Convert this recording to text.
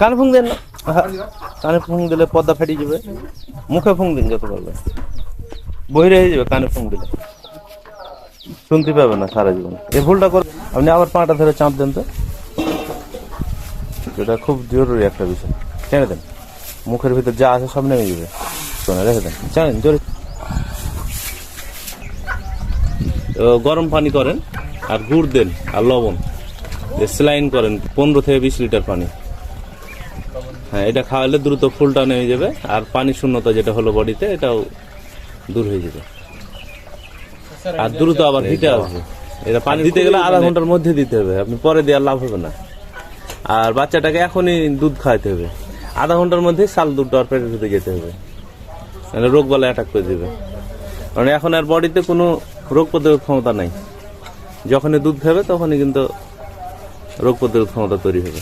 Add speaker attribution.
Speaker 1: কানে ফুং দেন না, কানে ফুং দিলে পর্দা ফেটে যাবে। মুখে ফুং দিন যত পারবে, বহিরে হয়ে যাবে। কানে ফুং দিলে শুনতে পাবে না সারা জীবন। এই ভুলটা করে আপনি আবার পাটা ধরে চাপ দেন তো, এটা খুব জরুরি একটা বিষয়। টেনে দেন, মুখের ভিতর যা আছে সব নেমে যাবে। শোনে রেখে দেন, জানেন জোরে। গরম পানি করেন আর গুড় দেন আর লবণ, স্যালাইন করেন 15 থেকে 20 লিটার পানি। হ্যাঁ, এটা খাওয়ালে দ্রুত ফুলটা নেমে যাবে, আর পানি শূন্যতা যেটা হলো বডিতে এটাও দূর হয়ে যাবে, আর দ্রুত আবার হিটে আসবে। এটা পানি দিতে গেলে আধা ঘন্টার মধ্যে দিতে হবে, আপনি পরে দেওয়ার লাভ হবে না। আর বাচ্চাটাকে এখনই দুধ খাওয়াতে হবে, আধা ঘন্টার মধ্যে শাল দুধটা আর পেটের ভিতরে যেতে হবে, নাহলে রোগ বালা অ্যাটাক করে দেবে। কারণ এখন আর বডিতে কোনো রোগ প্রতিরোধ ক্ষমতা নাই। যখনই দুধ খাবে তখনই কিন্তু রোগ প্রতিরোধ ক্ষমতা তৈরি হবে।